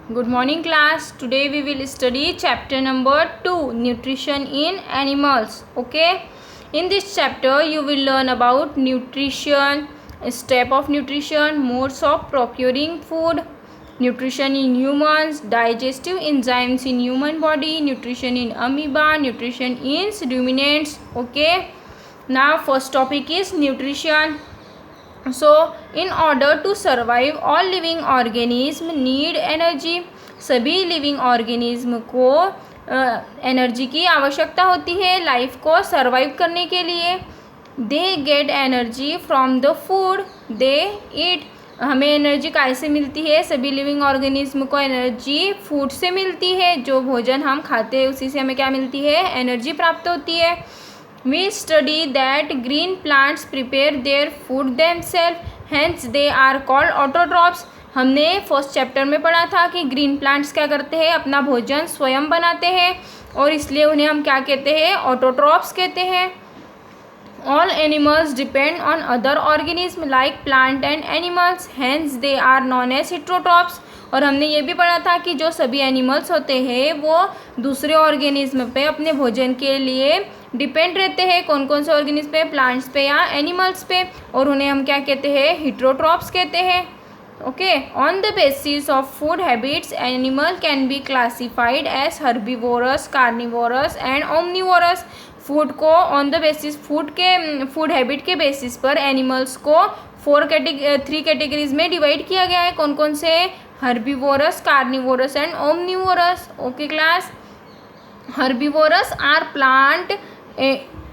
Good morning class. Today we will study chapter number 2, nutrition in animals. Okay. In this chapter you will learn about nutrition, step of nutrition, modes of procuring food, nutrition in humans, digestive enzymes in human body, nutrition in amoeba, nutrition in ruminants. Okay. Now first topic is nutrition. So in order to survive all living organism need energy. सभी living organism को energy की आवश्यकता होती है life को survive करने के लिए. They get energy from the food they eat. हमें एनर्जी कैसे मिलती है? सभी लिविंग ऑर्गेनिज्म को एनर्जी फूड से मिलती है. जो भोजन हम खाते हैं उसी से हमें क्या मिलती है? एनर्जी प्राप्त होती है. We study that green plants prepare their food themselves, hence they are called autotrophs. हमने फर्स्ट चैप्टर में पढ़ा था कि ग्रीन प्लांट्स क्या करते हैं? अपना भोजन स्वयं बनाते हैं और इसलिए उन्हें हम क्या कहते हैं? ऑटोट्रॉप्स कहते हैं. All animals depend on other organisms like plant and animals, hence they are known as heterotrophs. और हमने ये भी पढ़ा था कि जो सभी एनिमल्स होते हैं वो दूसरे ऑर्गेनिज्म पे अपने भोजन के लिए डिपेंड रहते हैं. कौन कौन से ऑर्गेनिज्म पे? प्लांट्स पे या एनिमल्स पे. और उन्हें हम क्या कहते हैं? हेटेरोट्रॉप्स कहते हैं. Okay. On the basis of food habits animal can be classified as herbivorous, carnivorous and omnivorous. Food को on the basis food habit के बेसिस पर एनिमल्स को 3 कैटेगरीज में डिवाइड किया गया है. कौन कौन से? Herbivorous, carnivorous and omnivorous. Okay class. Herbivores are plant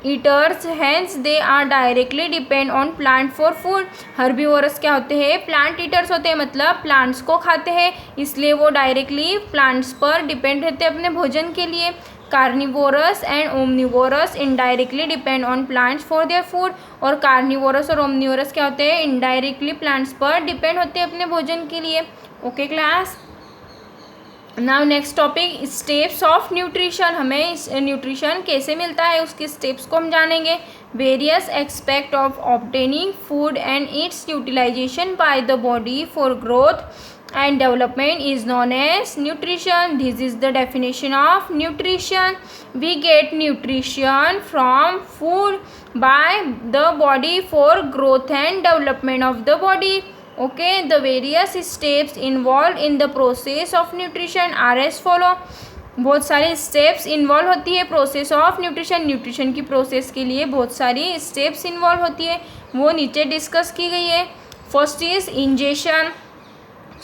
eaters, hence they are directly depend on plant for food. Herbivores क्या होते हैं? प्लांट ईटर्स होते हैं, मतलब प्लांट्स को खाते हैं, इसलिए वो डायरेक्टली प्लांट्स पर डिपेंड रहते हैं अपने भोजन के लिए. Carnivorous and omnivorous indirectly depend on plants for their food. और कार्निवोरस और ओमनिवोरस क्या होते हैं? इनडायरेक्टली प्लांट्स पर डिपेंड होते हैं अपने भोजन के लिए. Okay class. Now next topic steps of nutrition. हमें न्यूट्रिशन कैसे मिलता है उसके स्टेप्स को हम जानेंगे. Various expect of obtaining food and its utilisation by the body for growth and development is known as nutrition. This is the definition of nutrition. We get nutrition from food by the body for growth and development of the body. Okay, the various steps involved in the process of nutrition are as follow. बहुत सारे steps involve होती है process of nutrition. Nutrition की process के लिए बहुत सारी steps involve होती है, वो नीचे डिस्कस की गई है. First is ingestion.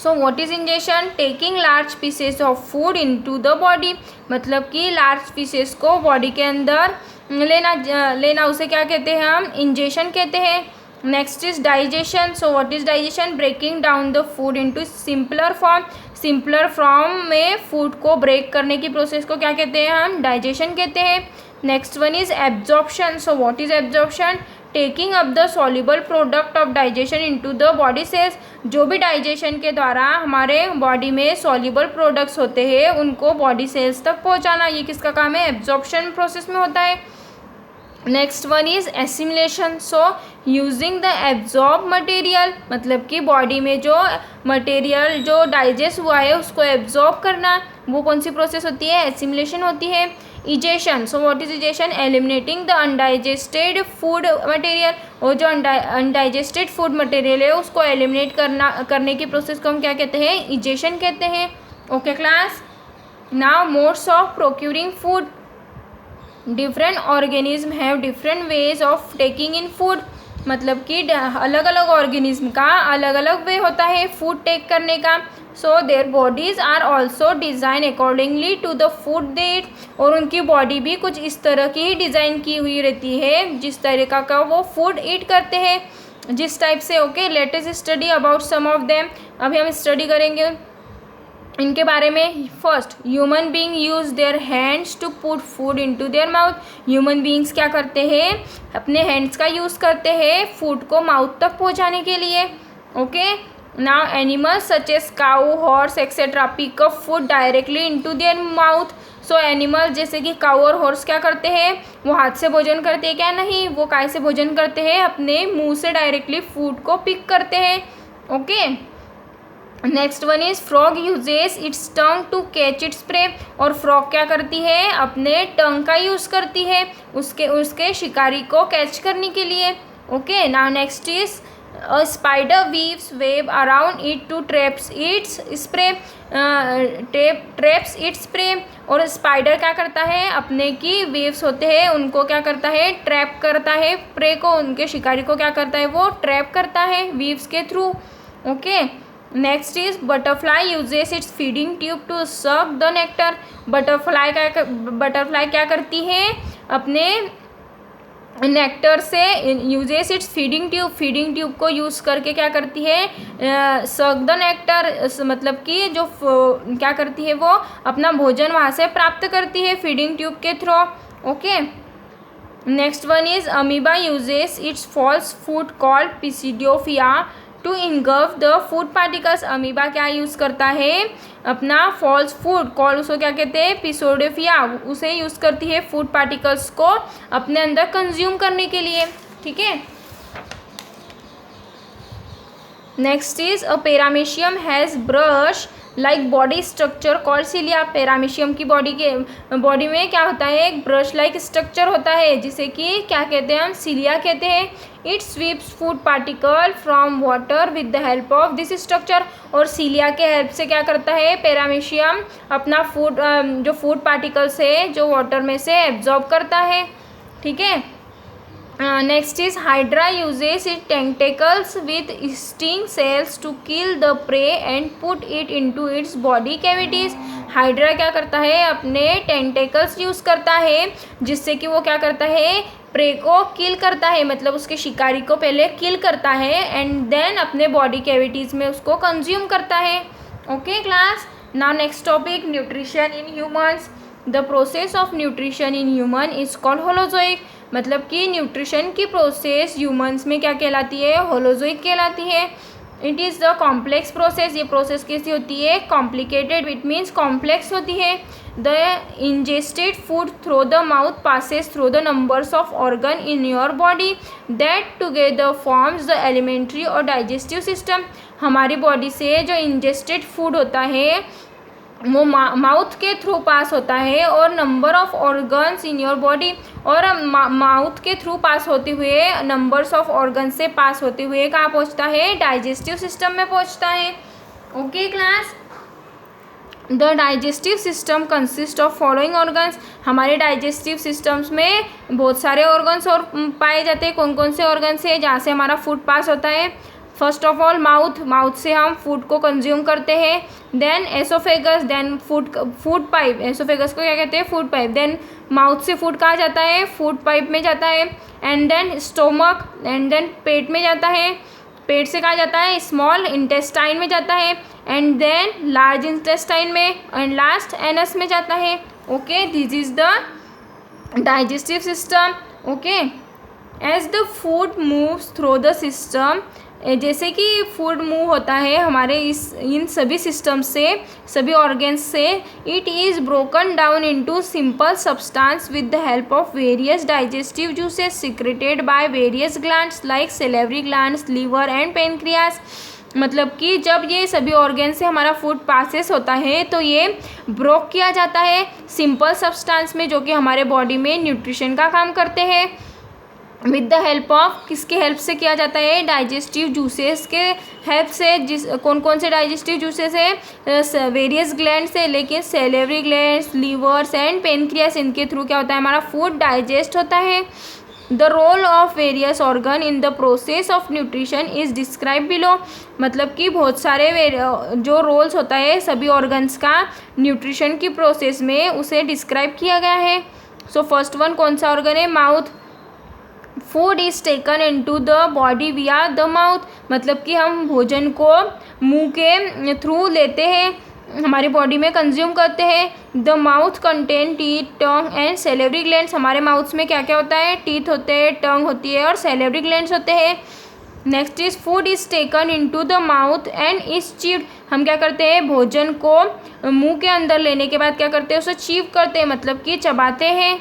So what is ingestion? Taking large pieces of food into the body. मतलब कि लार्ज पीसेस को बॉडी के अंदर लेना उसे क्या कहते हैं? हम इंजेशन कहते हैं. Next is digestion. So what is digestion? Breaking down the food into simpler form. Simpler form में फूड को ब्रेक करने की प्रोसेस को क्या कहते हैं? हम डाइजेशन कहते हैं. Next one is absorption. So what is absorption? Taking up the soluble product of digestion into the body cells. जो भी डाइजेशन के द्वारा हमारे बॉडी में सॉल्युबल प्रोडक्ट्स होते हैं उनको बॉडी सेल्स तक पहुंचाना, ये किसका काम है? एब्जॉर्प्शन प्रोसेस में होता है. Next one is assimilation. So using the absorb material, मतलब कि बॉडी में जो मटेरियल जो डाइजेस्ट हुआ है उसको एब्जॉर्ब करना, वो कौन सी प्रोसेस होती है? एसिमिलेशन होती है. Egestion. So what is egestion? Eliminating the undigested food material. और जो अनडाइजेस्टेड फूड मटेरियल है उसको एलिमिनेट करने की प्रोसेस को हम क्या कहते हैं? इजेशन कहते हैं. Okay class. Now modes of procuring food. Different organism have different ways of taking in food. मतलब कि अलग अलग ऑर्गेनिज्म का अलग अलग वे होता है फूड टेक करने का. So their bodies are also design accordingly to the food they eat. और उनकी बॉडी भी कुछ इस तरह की ही डिज़ाइन की हुई रहती है जिस तरीका का वो फूड ईट करते हैं, जिस टाइप से. Okay, let us study about some of them. अभी हम स्टडी करेंगे इनके बारे में. First, human being use their hands to put food into their mouth. Human beings क्या करते हैं? अपने हैंड्स का यूज़ करते हैं फूड को माउथ तक पहुंचाने के लिए. Okay. Now animals such as cow, horse etcetera pick up food directly into their mouth. So animal जैसे कि काऊ और हॉर्स क्या करते हैं? वो हाथ से भोजन करते हैं क्या? नहीं, वो काय से भोजन करते हैं? अपने मुंह से डायरेक्टली फूड को पिक करते हैं. Okay. Next one is frog uses its tongue to catch its prey. और फ्रॉग क्या करती है, अपने टंग का यूज करती है उसके शिकारी को कैच करने के लिए। Okay, now next is a spider weaves web around it to traps its spray. Traps its prey. और स्पाइडर क्या करता है, अपने की वेव्स होते हैं उनको क्या करता है, ट्रैप करता है प्रे को, उनके शिकारी को क्या करता है, वो ट्रैप करता है वीव्स के through. Okay, next is butterfly uses its feeding tube to suck the nectar. Butterfly क्या करती है, अपने नेक्टर से यूजेस इट्स फीडिंग ट्यूब को यूज़ करके क्या करती है, सक द नेक्टर, मतलब कि जो क्या करती है, वो अपना भोजन वहाँ से प्राप्त करती है फीडिंग ट्यूब के through. Okay, next one is amoeba uses its false food called pseudopodia to engulf the food particles. Amoeba क्या यूज़ करता है, अपना फॉल्स फूड कॉल, उसको क्या कहते हैं, पिसोडियोफिया, उसे यूज़ करती है फूड पार्टिकल्स को अपने अंदर कंज्यूम करने के लिए। ठीक है, next is a paramecium has brush like body structure called cilia. Paramecium की बॉडी में क्या होता है, एक ब्रश लाइक स्ट्रक्चर होता है जिसे कि क्या कहते हैं, हम सिलिया कहते हैं। It sweeps food particle from water with the help of this structure. और सिलिया के हेल्प से क्या करता है, पैरामीशियम अपना जो फूड पार्टिकल्स है जो वाटर में से एब्जॉर्ब करता है। ठीक है, next is hydra uses it tentacles with sting cells to kill the prey and put it into its body cavities. Hydra क्या करता है, अपने टेंटेकल्स यूज़ करता है जिससे कि वो क्या करता है, प्रे को किल करता है, मतलब उसके शिकारी को पहले किल करता है एंड देन अपने बॉडी कैविटीज़ में उसको कंज्यूम करता है। Okay class, now next topic nutrition in humans. The process of nutrition in human is called holozoic. मतलब कि न्यूट्रिशन की प्रोसेस ह्यूमंस में क्या कहलाती है, होलोजोइक कहलाती है। It is the complex process. ये प्रोसेस कैसी होती है, कॉम्प्लिकेटेड, इट मीन्स कॉम्प्लेक्स होती है। The ingested food through the mouth passes through the numbers of organ in your body that together forms the alimentary और digestive system. हमारी body से जो इंजेस्टेड फूड होता है वो माउथ के थ्रू पास होता है और number of organs in your body, और माउथ के थ्रू पास होते हुए नंबर्स ऑफ ऑर्गन से पास होते हुए कहाँ पहुँचता है, डाइजेस्टिव सिस्टम में पहुँचता है। Okay class, the digestive system consist of following organs. हमारे डाइजेस्टिव सिस्टम्स में बहुत सारे ऑर्गन्स और पाए जाते हैं। कौन कौन से ऑर्गन्स है जहाँ से हमारा फूड पास होता है, फर्स्ट ऑफ ऑल माउथ से हम फूड को कंज्यूम करते हैं। Then oesophagus, then food pipe, oesophagus को क्या कहते हैं, फूड पाइप। देन माउथ से फूड कहाँ जाता है, फूड पाइप में जाता है। And then stomach, and then पेट में जाता है। पेट से कहाँ जाता है, स्मॉल इंटेस्टाइन में जाता है। एंड देन लार्ज इंटेस्टाइन में, एंड लास्ट एनस में जाता है। Okay, this is the digestive system. Okay, as the food moves through the system, जैसे कि फूड मूव होता है हमारे इन सभी सिस्टम से, सभी ऑर्गन्स से, it is broken down into simple substance with the help of various digestive juices secreted by various glands like salivary glands, liver and pancreas. मतलब कि जब ये सभी ऑर्गन से हमारा फूड पासेस होता है तो ये ब्रोक किया जाता है सिंपल सब्सटेंस में, जो कि हमारे बॉडी में न्यूट्रिशन का काम करते हैं। विद द हेल्प ऑफ, किसके हेल्प से किया जाता है, डाइजेस्टिव जूसेस के हेल्प से। कौन कौन से डाइजेस्टिव जूसेस है, वेरियस ग्लैंड से, लेकिन salivary glands, livers and pancreas, इनके थ्रू क्या होता है, हमारा फूड डाइजेस्ट होता है। The role of various organ in the process of nutrition is describe below. मतलब कि बहुत सारे जो रोल्स होता है सभी ऑर्गन्स का न्यूट्रिशन की प्रोसेस में, उसे डिस्क्राइब किया गया है। सो फर्स्ट वन कौन सा ऑर्गन है, mouth. Food is taken into the body विया द माउथ। मतलब कि हम भोजन को मुंह के थ्रू लेते हैं, हमारी बॉडी में कंज्यूम करते हैं। The mouth contain teeth, tongue and salivary glands. हमारे माउथ में क्या क्या होता है, टीथ होते हैं, टंग होती है और सेलेवरी ग्लैंड्स होते हैं। Next is food is taken into the mouth and is chewed. हम क्या करते हैं, भोजन को मुंह के अंदर लेने के बाद क्या करते हैं, उसे चीव करते हैं, मतलब कि चबाते हैं।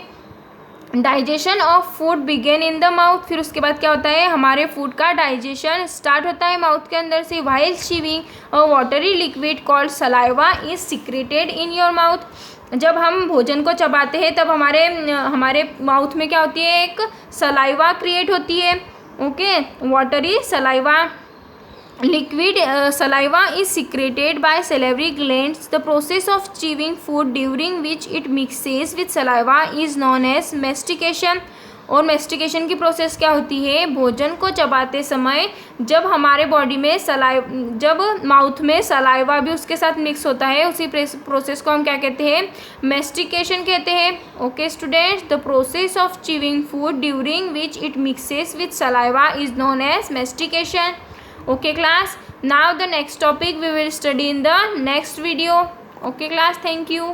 Digestion of food begin in the mouth, फिर उसके बाद क्या होता है, हमारे फूड का डाइजेशन स्टार्ट होता है माउथ के अंदर से. While chewing a watery liquid called saliva is secreted in your mouth. जब हम भोजन को चबाते हैं तब हमारे माउथ में क्या होती है, एक सलाइवा क्रिएट होती है. Okay, watery saliva liquid saliva is secreted by salivary glands. The process of chewing food during which it mixes with saliva is known as mastication. और मेस्टिकेशन की प्रोसेस क्या होती है, भोजन को चबाते समय जब हमारे बॉडी में जब माउथ में सलाइवा भी उसके साथ मिक्स होता है, उसी प्रोसेस को हम क्या कहते हैं, मेस्टिकेशन कहते हैं. Okay students, the process of chewing food during which it mixes with saliva is known as mastication. Okay class, now the next topic we will study in the next video. Okay class, thank you.